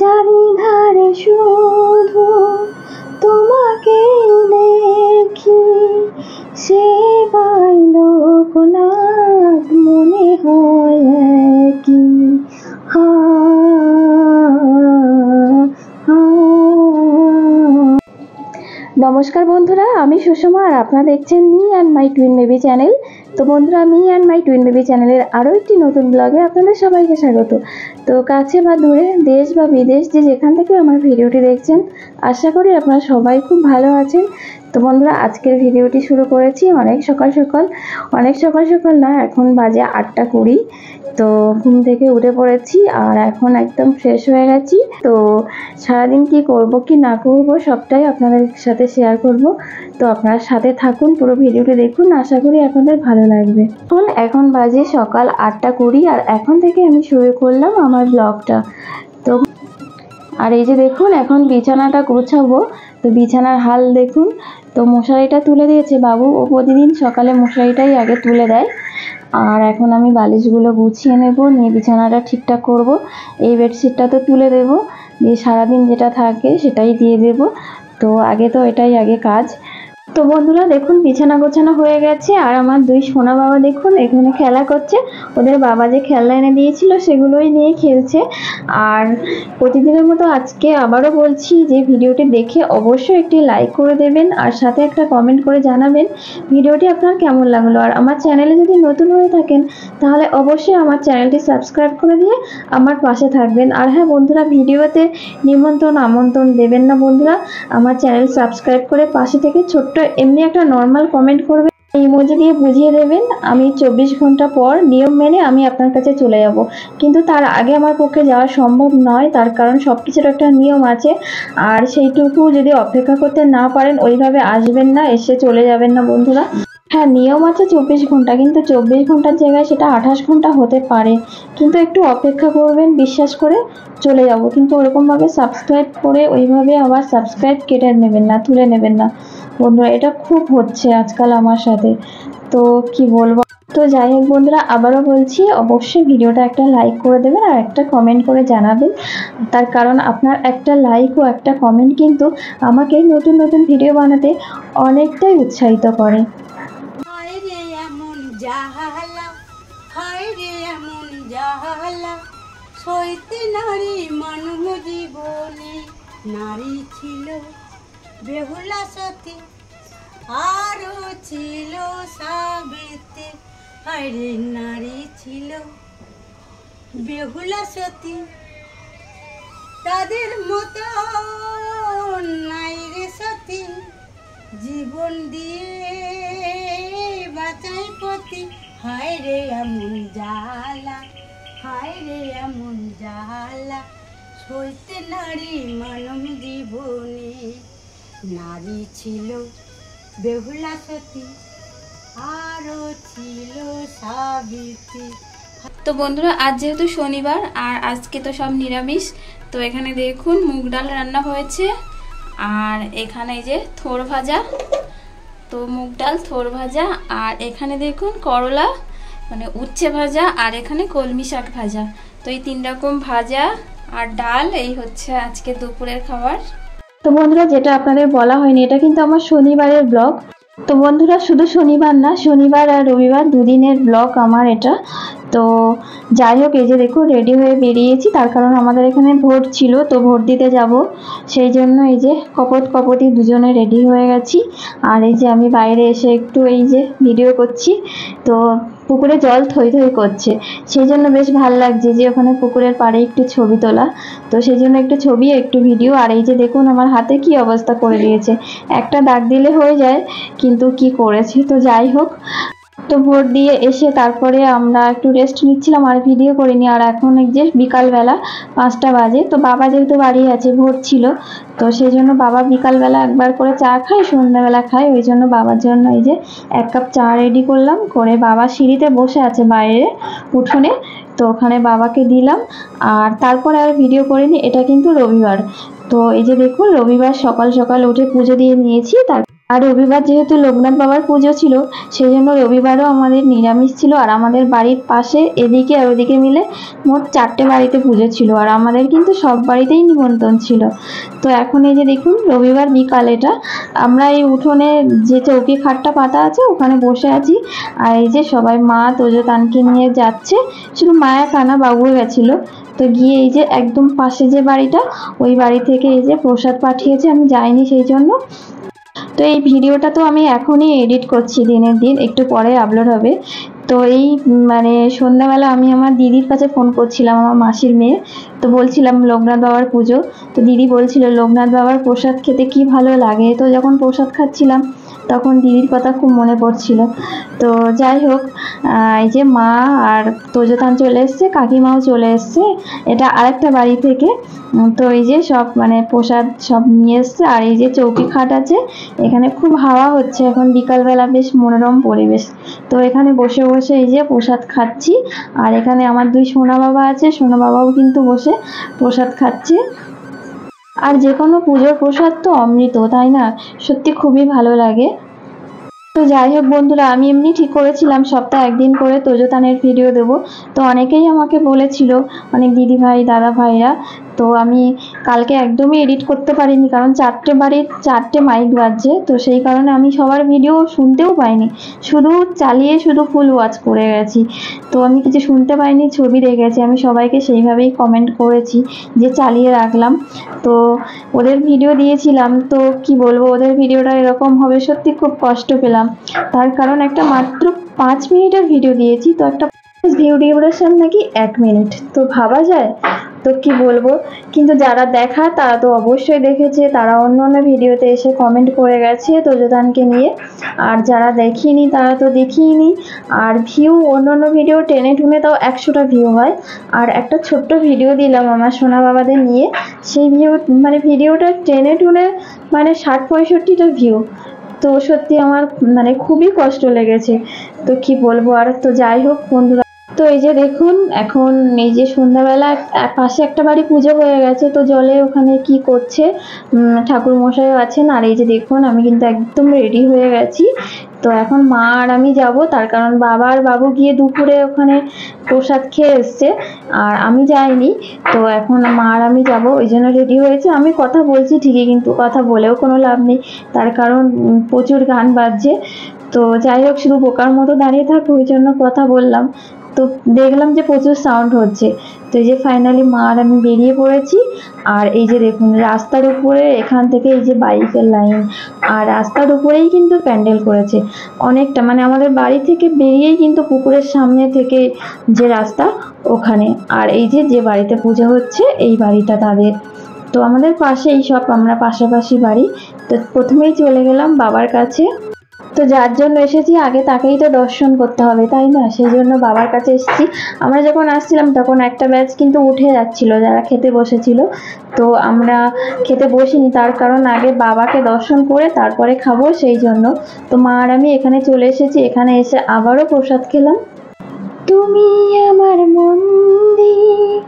চারিধারে শুধু তোমাকে দেখি, সে লোকনাথ মনে হয় কি। নমস্কার বন্ধুরা, আমি সুষমা আর আপনারা দেখছেন me and my twin baby channel. তো বন্ধুরা, me and my twin baby চ্যানেলের আরও একটি নতুন ব্লগে আপনাদের সবাইকে স্বাগত। তো কাছে বা দূরে, দেশ বা বিদেশ, যে যেখান থেকে আমার ভিডিওটি দেখছেন, আশা করি আপনারা সবাই খুব ভালো আছেন। তো বন্ধুরা, আজকের ভিডিওটি শুরু করেছি অনেক সকাল সকাল না, এখন বাজে 8:20। তো ঘুম থেকে উঠে পড়েছি আর এখন একদম ফ্রেশ হয়ে গেছি। তো সারাদিন কি করব কি না করব সবটাই আপনাদের সাথে শেয়ার করব। তো আপনারা সাথে থাকুন, পুরো ভিডিওটি দেখুন, আশা করি আপনাদের ভালো লাগবে। এখন বাজে সকাল 8:20 আর এখন থেকে আমি শুরু করলাম আমার ব্লগটা। তো আর এই যে দেখুন, এখন বিছানাটা গোছাবো। তো বিছানার হাল দেখুন। তো মশারিটা তুলে দিয়েছে বাবু, ও প্রতিদিন সকালে মশারিটাই আগে তুলে দেয়। আর এখন আমি বালিশগুলো গুছিয়ে নেব, নিয়ে বিছানাটা ঠিকঠাক করব। এই বেডশিটটা তো তুলে দেব, দিয়ে সারাদিন যেটা থাকে সেটাই দিয়ে দেব। তো এটাই আগে কাজ। তো বন্ধুরা দেখুন, বিছানা গোছানো হয়ে গেছে আর আমার দুই সোনা বাবা দেখুন এখানে খেলা করছে। ওদের বাবা যে খেলনা এনে দিয়েছিল সেগুলোই নিয়ে খেলছে। আর প্রতিদিনের মতো আজকে আবারও বলছি যে ভিডিওটি দেখে অবশ্যই একটি লাইক করে দেবেন আর সাথে একটা কমেন্ট করে জানাবেন ভিডিওটি আপনার কেমন লাগলো। আর আমার চ্যানেলে যদি নতুন হয়ে থাকেন তাহলে অবশ্যই আমার চ্যানেলটি সাবস্ক্রাইব করে দিয়ে আমার পাশে থাকবেন। আর হ্যাঁ বন্ধুরা, ভিডিওতে নিমন্ত্রণ আমন্ত্রণ দেবেন না বন্ধুরা, আমার চ্যানেল সাবস্ক্রাইব করে পাশে থেকে ছোট্ট এমনি একটা নর্মাল কমেন্ট করবেন, ইমোজি দিয়ে বুঝিয়ে দেবেন। আমি 24 ঘন্টা পর নিয়ম মেনে আমি আপনার কাছে চলে যাব, কিন্তু তার আগে আমার পক্ষে যাওয়া সম্ভব নয়, তার কারণ সব কিছুর একটা নিয়ম আছে। আর সেইটুকু যদি অপেক্ষা করতে না পারেন, ওইভাবে আসবেন না, এসে চলে যাবেন না বন্ধুরা। হ্যাঁ, নিয়ম আছে 24 ঘন্টা, কিন্তু 24 ঘন্টার জায়গায় সেটা 28 ঘন্টা হতে পারে, কিন্তু একটু অপেক্ষা করবেন, বিশ্বাস করে চলে যাব। কিন্তু ওরকমভাবে সাবস্ক্রাইব করে ওইভাবে আবার সাবস্ক্রাইব কেটে নেবেন না, তুলে নেবেন না বন্ধুরা, এটা খুব হচ্ছে আজকাল আমার সাথে। তো কি বলবো, তো যাই হোক বন্ধুরা, আবারও বলছি অবশ্যই ভিডিওটা একটা লাইক করে দেবেন আর একটা কমেন্ট করে জানাবেন, তার কারণ আপনার একটা লাইক ও একটা কমেন্ট কিন্তু আমাকে নতুন নতুন ভিডিও বানাতে অনেকটাই উৎসাহিত করে। সইতে নারী মানব জীবনে, নারী ছিল বেহুলা সতী, আরও ছিল সাবিত্রী। হায়রে নারী ছিল বেহুলা সতী, তাদের মতো নাই রে সতী, জীবন দিয়ে বাঁচাই পতি। হায়রে এমন জ্বালা, হায়রে এমন জ্বালা, সইতে নারী মানব জীবনে, নারী ছিল বেহুলা সতী, আরও ছিল সাবিত্রী। তো বন্ধুরা, আজ যেহেতু শনিবার আর আজকে তো সব নিরামিষ, তো এখানে দেখুন মুগ ডাল রান্না হয়েছে আর এখানে এই যে থোড় ভাজা, তো মুগ ডাল থোড় ভাজা, আর এখানে দেখুন করলা মানে উচ্ছে ভাজা, আর এখানে কলমি শাক ভাজা। তো এই 3 রকম ভাজা আর ডাল, এই হচ্ছে আজকে দুপুরের খাবার। তো বন্ধুরা, যেটা আপনাদের বলা হয়নি, এটা কিন্তু আমার শনিবারের ব্লগ। তো বন্ধুরা, শুধু শনিবার না, শনিবার আর রবিবার দুদিনের ব্লগ আমার এটা। তো যাই হোক, এই যে দেখুন রেডি হয়ে বেরিয়েছি, তার কারণ আমাদের এখানে ভোট ছিল, তো ভোট দিতে যাব, সেই জন্য এই যে কপতি দুজনে রেডি হয়ে গেছি। আর এই যে আমি বাইরে এসে একটু এই যে ভিডিও করছি। তো পুকুরে জল থই থই করছে, সেই জন্য বেশ ভালো লাগছে যে ওখানে পুকুরের পাড়ে একটু ছবি তোলা। তো সেই জন্য একটু ছবি একটু ভিডিও। আর এই যে দেখুন আমার হাতে কি অবস্থা করে দিয়েছে, একটা দাগ দিলে হয়ে যায়, কিন্তু কি করেছি। তো যাই হোক, তো ভোট দিয়ে এসে তারপরে আমরা একটু রেস্ট নিচ্ছিলাম আর ভিডিও করিনি। আর এখন এই যে বিকালবেলা 5টা বাজে, তো বাবা যেহেতু বাড়ি আছে, ভোট ছিল, তো সেই জন্য বাবা বিকালবেলা একবার করে চা খায়, সন্ধ্যাবেলা খায়, ওই জন্য বাবার জন্য এই যে 1 কাপ চা রেডি করলাম, করে বাবা সিঁড়িতে বসে আছে বাইরে উঠোনে, তো ওখানে বাবাকে দিলাম। আর তারপরে আর ভিডিও করিনি, এটা কিন্তু রবিবার। তো এই যে দেখুন রবিবার সকাল সকাল উঠে পুজো দিয়ে নিয়েছি, আর রবিবার যেহেতু লোকনাথ বাবার পুজো ছিল, সেই জন্য রবিবারও আমাদের নিরামিষ ছিল। আর আমাদের বাড়ির পাশে এদিকে আর ওদিকে মিলে মোট 4টে বাড়িতে পুজো ছিল, আর আমাদের কিন্তু সব বাড়িতেই নিমন্ত্রণ ছিল। তো এখন এই যে দেখুন রবিবার বিকাল, এটা আমরা এই উঠোনে যে চৌকি খাটটা পাতা আছে ওখানে বসে আছি। আর এই যে সবাই মা তোজতানকে নিয়ে যাচ্ছে, শুধু মায়া কানা বাবুও গেছিলো। তো গিয়ে এই যে একদম পাশে যে বাড়িটা, ওই বাড়ি থেকে এই যে প্রসাদ পাঠিয়েছে, আমি যাইনি সেই জন্য। তো এই ভিডিওটা তো আমি এখনই এডিট করছি, দিনের দিন একটু পরে আপলোড হবে। তো এই মানে সন্ধ্যাবেলা আমি আমার দিদির কাছে ফোন করছিলাম, আমার মাসির মেয়ে। তো বলছিলাম লোকনাথ বাবার পুজো, তো দিদি বলছিল লোকনাথ বাবার প্রসাদ খেতে কি ভালো লাগে। তো যখন প্রসাদ খাচ্ছিলাম তখন দিদির কথা খুব মনে পড়ছিল। তো যাই হোক, এই যে মা আর তোজতান চলে এসছে, কাকিমাও চলে এসছে, এটা আরেকটা বাড়ি থেকে। তো এই যে সব মানে প্রসাদ সব নিয়ে এসছে। আর এই যে চৌকি খাট আছে, এখানে খুব হাওয়া হচ্ছে এখন বিকালবেলা, বেশ মনোরম পরিবেশ। তো এখানে বসে বসে এই যে প্রসাদ খাচ্ছি। আর এখানে আমার 2 সোনা বাবা আছে, সোনা বাবাও কিন্তু বসে প্রসাদ খাচ্ছে। আর যে কোনো পুজোর প্রসাদ তো অমৃত, তাই না? সত্যি খুবই ভালো লাগে। তো যাই হোক বন্ধুরা, আমি এমনি ঠিক করেছিলাম সপ্তাহে একদিন করে তোজতানের ভিডিও দেবো। তো অনেকেই আমাকে বলেছিল, অনেক দিদি ভাই দাদা ভাইরা। তো আমি কালকে একদমই এডিট করতে পারিনি, কারণ 4টে বাড়ির 4টে মাইক বাজছে। তো সেই কারণে আমি সবার ভিডিও শুনতেও পাইনি, শুধু চালিয়ে শুধু ফুল ওয়াচ করে গেছি। তো আমি কিছু শুনতে পাইনি, ছবি দেখেছি। আমি সবাইকে সেইভাবেই কমেন্ট করেছি যে চালিয়ে রাখলাম। তো ওদের ভিডিও দিয়েছিলাম, তো কি বলবো, ওদের ভিডিওটা এরকম হবে সত্যি খুব কষ্ট পেলাম। তার কারণ একটা মাত্র 5 মিনিটের ভিডিও দিয়েছি, তো একটা ভিউ ডিউরেশন নাকি 1 মিনিট। তো ভাবা যায়, তো কি বলবো। কিন্তু যারা দেখা তারা তো অবশ্যই দেখেছে, তারা অন্য অন্য ভিডিওতে এসে কমেন্ট করে গেছে তোজতানকে নিয়ে। আর যারা দেখিনি তারা তো দেখিইনি। আর ভিউ অন্য অন্য ভিডিও টেনে টুনে তাও 100টা ভিউ হয়। আর একটা ছোট্ট ভিডিও দিলাম আমার সোনা বাবাদের নিয়ে, সেই মানে ভিডিওটা টেনে টুনে মানে 60-65টা ভিউ। তো সত্যি আমার মানে খুবই কষ্ট লেগেছে। তো কি বলবো আর। তো যাই হোক বন্ধুরা, তো এই যে দেখুন এখন এই যে সন্ধ্যাবেলা পাশে একটা বাড়ি পুজো হয়ে গেছে। তো জলে ওখানে কি করছে, ঠাকুর মশাইও আছেন। আর এই যে দেখুন আমি কিন্তু একদম রেডি হয়ে গেছি। তো এখন মা আর আমি যাব, তার কারণ বাবা আর বাবু গিয়ে দুপুরে ওখানে প্রসাদ খেয়ে এসছে, আর আমি যাইনি। তো এখন মা আর আমি যাব, ওই জন্য রেডি হয়েছে। আমি কথা বলছি ঠিকই, কিন্তু কথা বলেও কোনো লাভ নেই, তার কারণ প্রচুর গান বাজছে। তো যাই হোক, শুধু বোকার মতো দাঁড়িয়ে থাকবো, ওই জন্য কথা বললাম। তো দেখলাম যে প্রচুর সাউন্ড হচ্ছে। তো এই যে ফাইনালি মা আর আমি বেরিয়ে পড়েছি। আর এই যে দেখুন রাস্তার উপরে এখান থেকে এই যে বাইকের লাইন, আর রাস্তার উপরেই কিন্তু প্যান্ডেল করেছে অনেকটা, মানে আমাদের বাড়ি থেকে বেরিয়েই কিন্তু পুকুরের সামনে থেকে যে রাস্তা ওখানে। আর এই যে যে বাড়িতে পুজো হচ্ছে এই বাড়িটা তাদের। তো আমাদের পাশেই সব, আমরা পাশাপাশি বাড়ি। তো প্রথমেই চলে গেলাম বাবার কাছে। তো যার জন্য এসেছি আগে তাকেই তো দর্শন করতে হবে, তাই না? সেই জন্য বাবার কাছে এসেছি। আমরা যখন আসছিলাম তখন একটা ব্যাচ কিন্তু উঠে যাচ্ছিল, যারা খেতে বসেছিল। তো আমরা খেতে বসিনি, তার কারণ আগে বাবাকে দর্শন করে তারপরে খাবো, সেই জন্য। তো মা আর আমি এখানে চলে এসেছি, এখানে এসে আবারও প্রসাদ খেলাম। তুমি আমার মন্দির,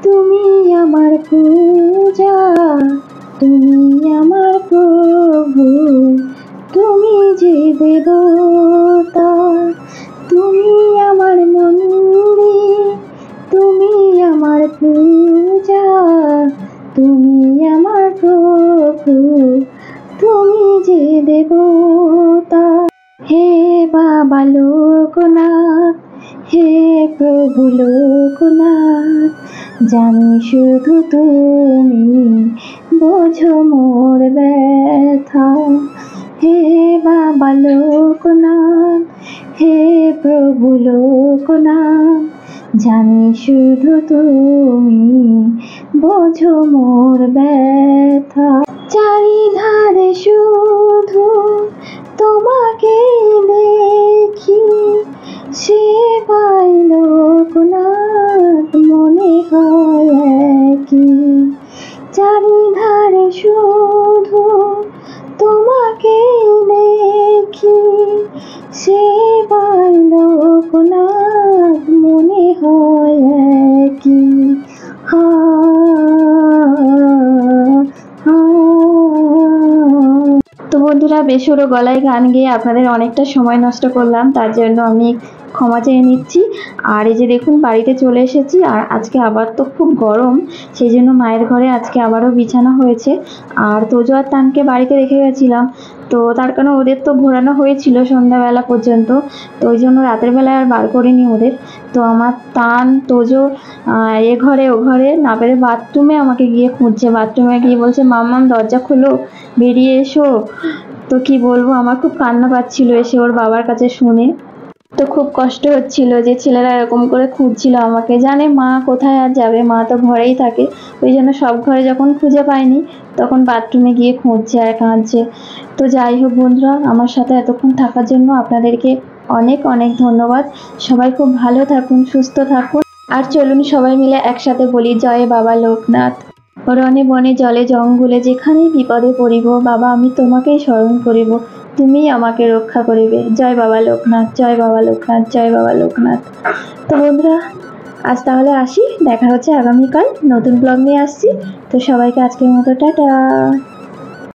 তুমি আমার পূজা, তুমি আমার প্রভু, তুমি যে দেবতা। তুমি আমার মন্দির, তুমি আমার পূজা, তুমি আমার প্রভু, তুমি যে দেবতা। হে বাবা লোকনাথ, হে প্রভু লোকনাথ, জানি শুধু তুমি বোঝো মোর ব্যথা। হে বাবা লোকনাথ, হে প্রভু লোকনাথ, জানি শুধু তুমি বোঝো মোর ব্যথা। চারিধারে শুধু তোমাকে দেখি, সেবাই লোকনাথ মনে হয় একই। চারিধারে শুধু তোমাকে দেখি, সেবাই লোকনাথ মনে হয় একই। হা হা বন্ধুরা বেসুরো গলায় গান গেয়ে আপনাদের অনেকটা সময় নষ্ট করলাম, তার জন্য আমি ক্ষমা চেয়ে নিচ্ছি। আর এই যে দেখুন বাড়িতে চলে এসেছি, আর আজকে আবার তো খুব গরম, সেই জন্য মায়ের ঘরে আজকে আবারও বিছানা হয়েছে। আর তোজো আর তানকে বাড়িতে রেখে গেছিলাম, তো তার কারণে ওদের তো ঘোরানো হয়েছিল সন্ধ্যাবেলা পর্যন্ত, তো ওই জন্য রাতের বেলায় আর বার করিনি ওদের। তো আমার তান তোজো এ ঘরে ও ঘরে না পেরে বাথরুমে আমাকে গিয়ে খুঁজছে, বাথরুমে গিয়ে বলছে মাম্মাম দরজা খোলো, বেরিয়ে এসো। তো কি বলবো, আমার খুব কান্না পাচ্ছিল এসে ওর বাবার কাছে শুনে। তো খুব কষ্ট হচ্ছিল যে ছেলেরা এরকম করে খুঁজছিল আমাকে, জানে মা কোথায় আর যাবে, মা তো ঘরেই থাকে, ওই জন্য সব ঘরে যখন খুঁজে পায়নি তখন বাথরুমে গিয়ে খুঁজছে আর কাঁদছে। তো যাই হোক বন্ধুরা, আমার সাথে এতক্ষণ থাকার জন্য আপনাদেরকে অনেক অনেক ধন্যবাদ। সবাই খুব ভালো থাকুন, সুস্থ থাকুন। আর চলুন সবাই মিলে একসাথে বলি জয় বাবা লোকনাথ। রণে বনে জলে জঙ্গলে যেখানেই বিপদে পড়িব, বাবা আমি তোমাকেই স্মরণ করিব, তুমিই আমাকে রক্ষা করিবে। জয় বাবা লোকনাথ, জয় বাবা লোকনাথ, জয় বাবা লোকনাথ। তো বন্ধুরা আজ তাহলে আসি, দেখা হচ্ছে আগামীকাল, নতুন ব্লগ নিয়ে আসছি। তো সবাইকে আজকের মতো টাটা।